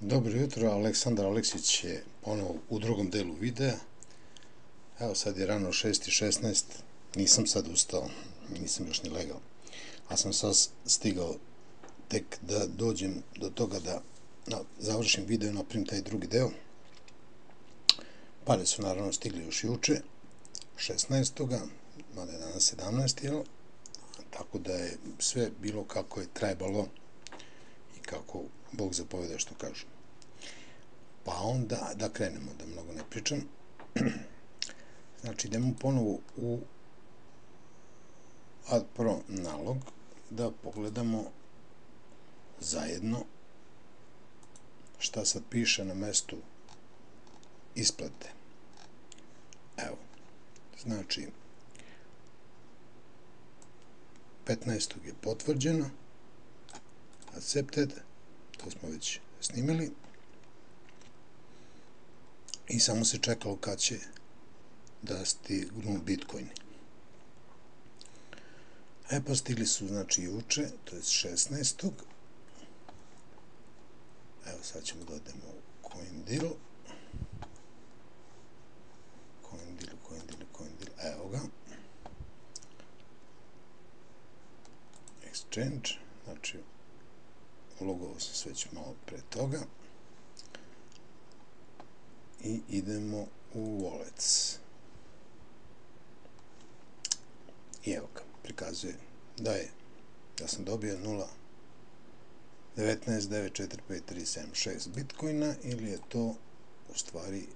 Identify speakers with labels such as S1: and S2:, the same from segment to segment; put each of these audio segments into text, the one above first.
S1: Dobro jutro, Aleksandar Aleksić je ponovo u drugom delu videa. Evo sad je rano 6:16, nisam sad ustao, nisam još ni legao, a sam sad stigao tek da dođem do toga da završim video i napravim taj drugi deo. Pare su naravno stigli još juče, 16. mada je danas 17. Tako da je sve bilo kako je trebalo i kako Bog zapoveda, što kažu. Pa onda da krenemo, da mnogo ne pričam. Znači, idemo ponovo u AdPro nalog da pogledamo zajedno šta sad piše na mestu isplate. Evo, znači 15. je potvrđeno, accepted, to smo već snimili, i samo se čekalo kad će da stignu bitcoini. Pa stigli su, znači, juče, to je 16. Evo, sad ćemo da odemo u CoinDeal. Evo ga. Exchange, znači, ulogovao sam se već malo pre toga. I idemo u Wallets. I evo ga, prikazuje da sam dobio 0.19945376 bitcoina, ili je to u stvari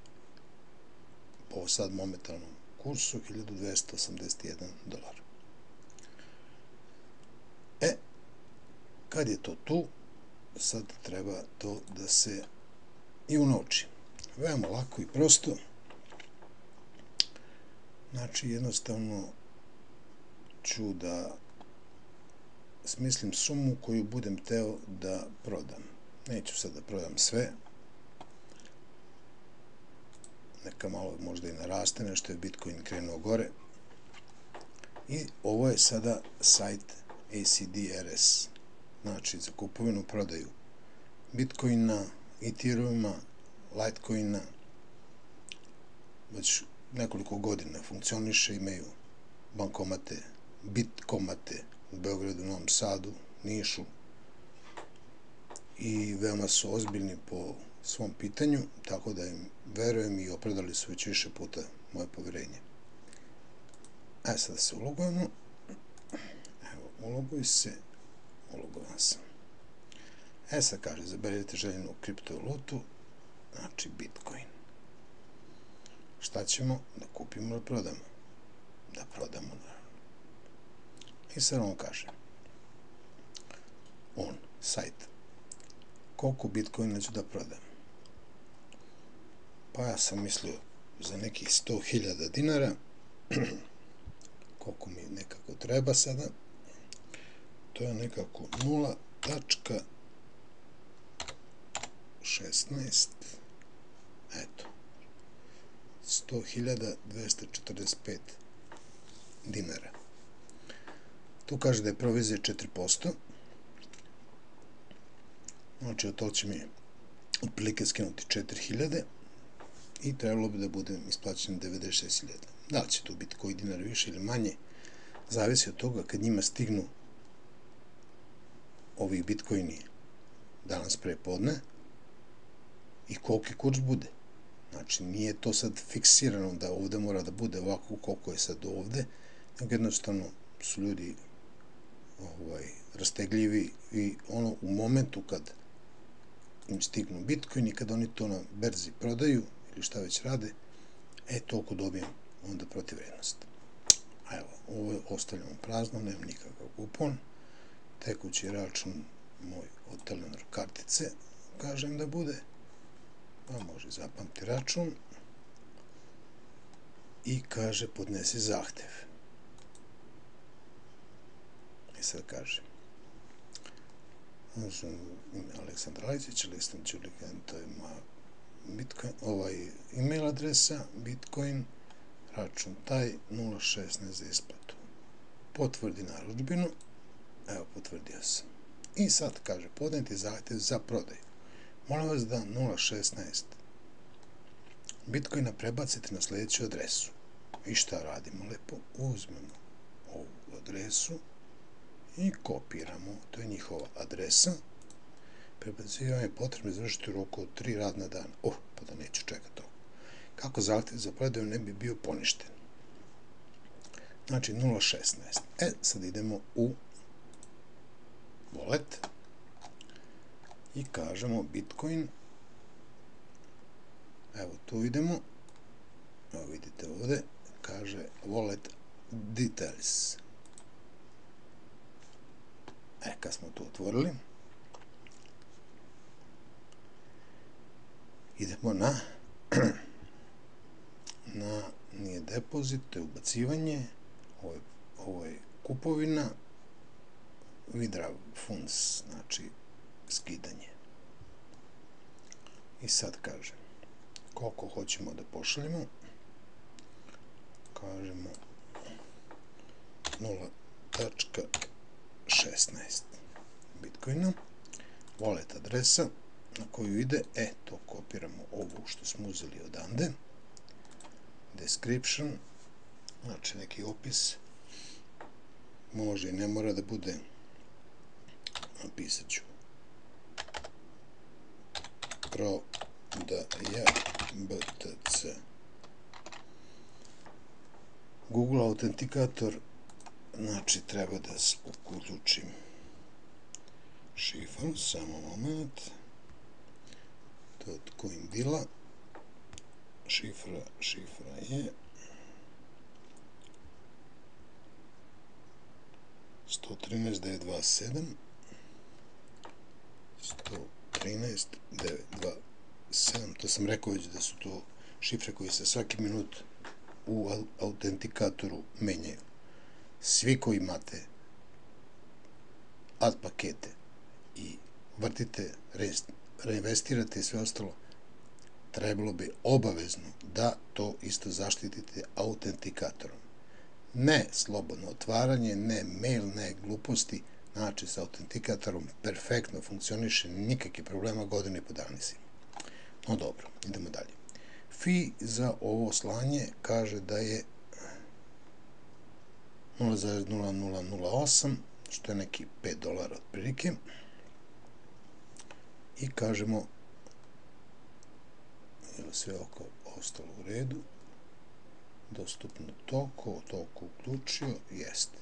S1: po sad momentalnom kursu $1281. Kad je to tu, sad treba to da se i unovči. Veoma lako i prosto. Znači, jednostavno ću da smislim sumu koju budem teo da prodam. Neću sad da prodam sve. Neka malo možda i naraste, nešto je Bitcoin krenuo gore. I ovo je sada sajt ACDRS. Znači, za kupovinu, prodaju Bitcoina, Ethereuma, Litecoina. Već nekoliko godina funkcioniše, imaju bankomate, bitkomate u Beogradu, Novom Sadu, Nišu, i veoma su ozbiljni po svom pitanju, tako da im verujem i opravdali su već više puta moje poverenje. Sada se ulogujemo. Evo, uloguj se. Ulogovan sam. Sad kaže, zaberite željenu kriptovalutu, znači Bitcoin. Šta ćemo? Da kupimo ili prodamo? Da prodamo, naravno. I sad on kaže, sajt, koliko Bitcoina ću da prodam? Pa ja sam mislio za nekih 100.000 dinara, koliko mi nekako treba sada. To je nekako 0.16, eto, 100.245 dinara. Tu kaže da je provizija 4%, znači od to će mi otprilike skinuti 4.000 i trebalo bi da bude isplaćeno 96.000. Da li će tu biti koji dinar više ili manje, zavisi od toga kad njima stignu ovi bitcoini danas pre podne i koliki kurs bude. Znači, nije to sad fiksirano da ovde mora da bude ovako koliko je sad ovde, nego jednostavno su ljudi rastegljivi i u momentu kad im stignu bitcoini, kad oni to na berzi prodaju ili šta već rade, toliko dobijem onda protivvrednost. Evo, ovo je ostavljamo prazno, nemam nikakav kupon, tekući račun moj od Telenor kartice, kažem da bude, pa može zapamti račun, i kaže podnesi zahtev. I sad kaže, ime Aleksandar Aleksić, listom Đulikan, to je moja email adresa, Bitcoin, račun taj, 0.16 za isplatu. Potvrdi narudžbinu. Evo, potvrdio sam. I sad kaže, podneti zahtev za prodaju. Molim vas da 0.16 Bitcoina prebacite na sljedeću adresu. I šta radimo? Lepo uzmemo ovu adresu i kopiramo. To je njihova adresa. Prebacivanje je potrebno izvršiti u roku od 3 radna dana. Pa da neću čekati to. Kako zahtjev za predaju ne bi bio poništen? Znači 0.16. Sad idemo u wallet i kažemo Bitcoin. Evo tu idemo. Evo vidite ovdje. Kaže wallet details. Kad smo to otvorili, idemo na nije depozit, to je ubacivanje, ovo je kupovina, withdraw funds, znači skidanje. I sad kaže koliko hoćemo da pošaljemo, kažemo 0.16 Bitcoina, wallet adresa na koju ide, to kopiramo ovu što smo uzeli odande, description, znači neki opis, može i ne mora da bude, napisat ću prodaja BTC, Google autentikator, znači treba da uključim šifru, samo moment, .coindila, šifra je 113.927, 113.927, to sam rekao već da su to šifre koje se svaki minut u autentikatoru menjaju. Svi koji imate ad pakete i vrtite, reinvestirate i sve ostalo, trebalo bi obavezno da to isto zaštitite autentikatorom. Ne slobodno otvaranje, ne mail, ne gluposti, znači sa autentikatorom perfektno funkcioniše, nikakvih problema, godinu i po dana si. No dobro, idemo dalje. Fee za ovo slanje kaže da je 0.0008, što je neki $5 otprilike. I kažemo sve oko ostalo u redu, dostupno toliko uključio, jeste.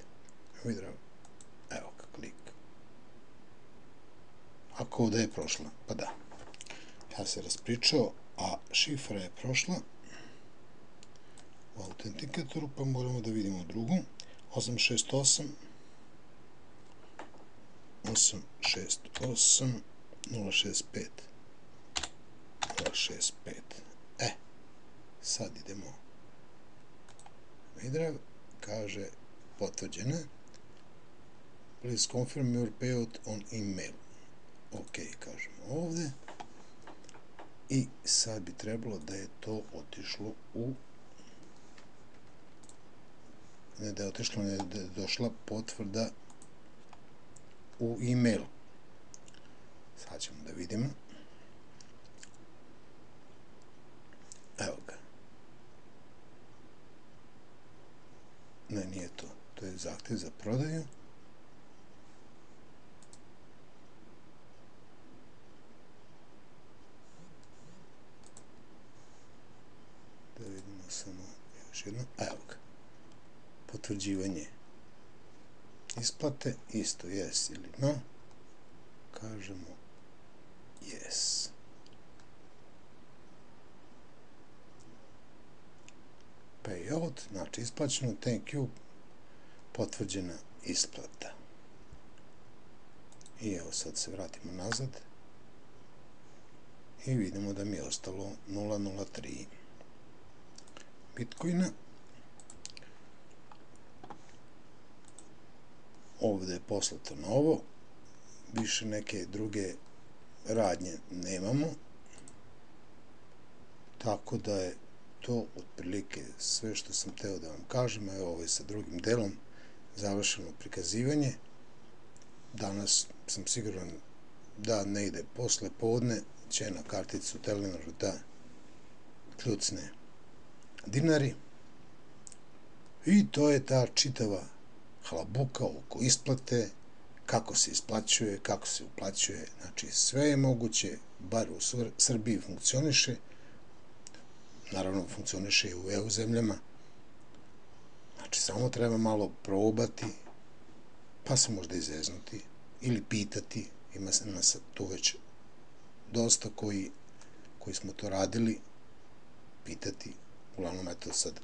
S1: Evo ga, klik. Ako ovdje je prošla, pa da. Ja se raspričao, a šifra je prošla u autentikatoru, pa moramo da vidimo drugu. 868 065 065. Sad idemo withdraw, kaže potvrđena. Please confirm your payout on email. Ok, kažemo ovdje. I sad bi trebalo da je to otišlo u, ne da je otišlo, ne da je došla potvrda u email. Sad ćemo da vidimo. Evo ga. Ne, nije to. To je zahtjev za prodaju. Da vidimo samo još jedno. Evo ga. Potvrđivanje isplate. Isto yes ili no. Kažemo yes. Payout, znači isplaćeno, thank you, potvrđena isplata. I evo sad se vratimo nazad i vidimo da mi je ostalo 0.03 Bitcoina. Ovdje je poslato novo, više neke druge radnje nemamo, tako da je to otprilike sve što sam teo da vam kažem. Evo, ovo je sa drugim delom završeno prikazivanje. Danas sam siguran da ne ide posle podne, će na karticu Telenoru da kljucne dinari i to je ta čitava halabuka oko isplate, kako se isplaćuje, kako se uplaćuje, znači sve je moguće, bar u Srbiji funkcioniše, naravno funkcioniše i u EU zemljama, znači samo treba malo probati, pa se možda izeznuti ili pitati, ima nas tu već dosta koji smo to radili, pitati, uglavnom eto sad,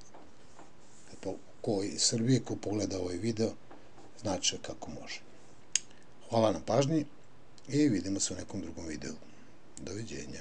S1: ko iz Srbije, ko pogleda ovaj video, znači kako može. Hvala na pažnji i vidimo se u nekom drugom videu. Doviđenja.